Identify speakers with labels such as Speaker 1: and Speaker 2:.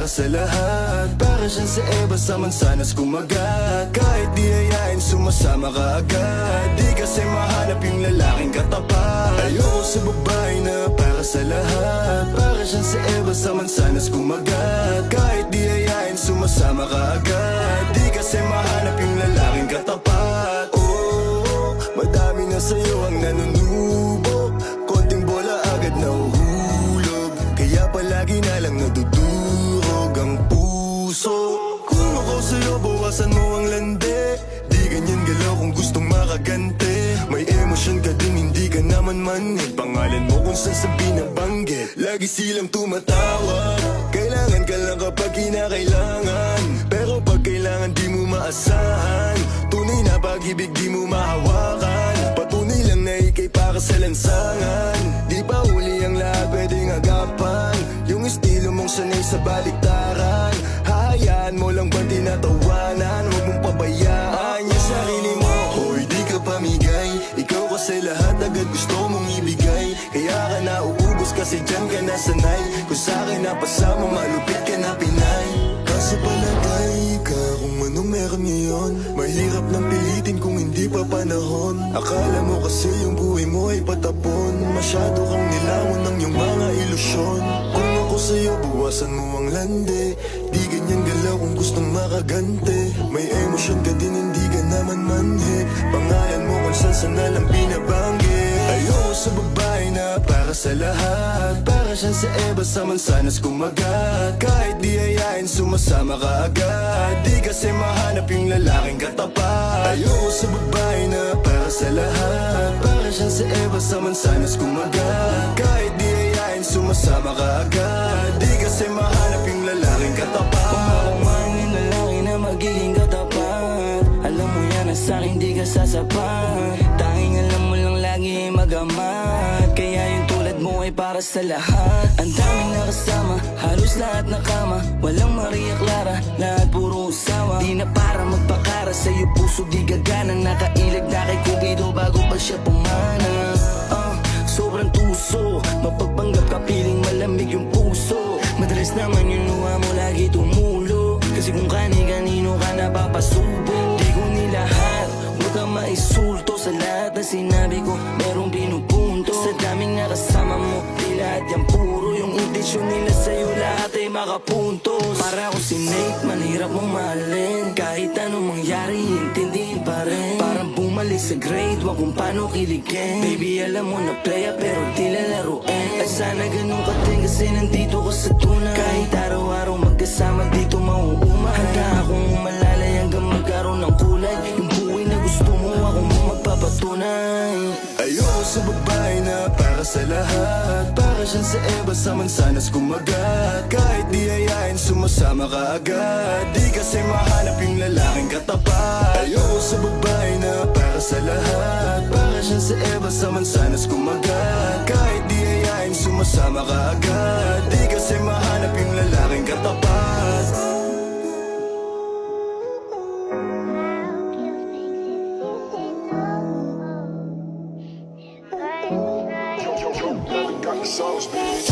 Speaker 1: para sa lahat. Para siyang si Eva sa mansanas kumagat. Kahit di ayain sumasama ka agad. Di kasi mahanap yung lalaking katapat. Ayoko sa babae na para sa lahat. Para siyang si Eva sa mansanas kumagat. Kahit di ayain sumasama ka agad. Di kasi mahanap yung lalaking katapat. Oh, madami na sa'yo ang nanunubok. Konting bola agad nahuhulog. Kaya palagi na lang nadudurog ang puso. Kung ako sa'yo, bawasan mo ang lande. Di ganyan galaw kung gustong makagante. May emosyon ka din, hindi ka naman manhid. Pangalan mo kung saan sa binabanggit. Lagi silang tumatawag. Kailangan ka lang kapag kinakailangan. Pero pag kailangan di mo maasahan. Tunay na pag-ibig di mo mahawakan. Patunay lang na ikay para sa lansangan. Di pa huli ang lahat pwedeng agapan. Yung estilo mong sanay sa baliktaran. Hahayaan mo lang ba tinatawanan? Huwag mong pabayaan yung sarili mo. Hoy, di ka pamigay. Ikaw kasi lahat agad gusto mong ibigay. Kaya ka nauubos kasi dyan ka nasanay. Kung sa'kin napasama malupit ka na Pinay. Kaso palagay ka kung anong meron ngayon. Mahirap lang pilitin kung hindi pa panahon. Akala mo kasi yung buhay mo ay patapon. Masyado kang nilamon ng iyong mga ilusyon. Kung ako sa'yo, buwasan mo ang lande. Di ganyan galaw kung gustong makagante. May emosyon ka din, hindi ka naman manhe. Pangalan mo kung saan na lang binabanggit. Ayoko sa babae na para sa lahat. Para siyang si Eva sa mansanas kumagat. Kahit di ayain sumasama ka agad. Di kasi mahanap yung lalaking katapat. Ayoko sa babae na para sa lahat. Para siyang si Eva sa mansanas kumagat. Kahit di ayain sumasama ka agad. Di kasi mahanap yung lalaking katapat.
Speaker 2: Kung ako man yung lalaki na magiging katapat, alam mo yan na sa'kin di ka sasapat. Tanging alam mo lang lagi magamat. Kaya yung tulad mo ay para sa lahat. Ang daming nakasama, halos lahat nakama. Walang Maria Clara, lahat puro usawa. Di na para magpakara, sa'yo puso di gagana. Nakailag na kay Cupido bago pa siya pumana. Sobrang tuso, mapagpanggap ka piling malamig yung puso. Madalas naman yung luha mo lagi tumulo. Kasi kung kani-kanino ka napapasubo. Di ko nilahat, huwag kang maisulto. Sa lahat na sinabi ko, merong pinupunto. Sa daming nakasama mo, di lahat yan puro. Yung intensyon nila sa'yo, lahat ay makapuntos. Para ako si Nate, manhirap mong mahalin. Kahit anong mangyari, intindihin pa rin. Parang bumalik sa grade, wag kung paano kiligin. Baby, alam mo na playa pero di lalaruin. At sana ganun ka din kasi nandito ka sa tunay. Kahit araw-araw magkasama dito mauumay. Handa akong umalalay hanggang magkaroon ng kulay. Yung buhay na gusto mo, ako mo magpapatunay.
Speaker 1: Ayoko sa babae na para sa lahat. Para siyang si Eva sa mansanas kumagat. Kahit di ayain sumasama ka agad. Di kasi mahanap yung lalaking katapat. Ayoko sa babae na para sa lahat. Para siyang si Eva sa mansanas kumagat. Kahit di ayain sumasama ka agad. Di kasi mahanap yung lalaking katapat.
Speaker 3: Got the sauce, bitch.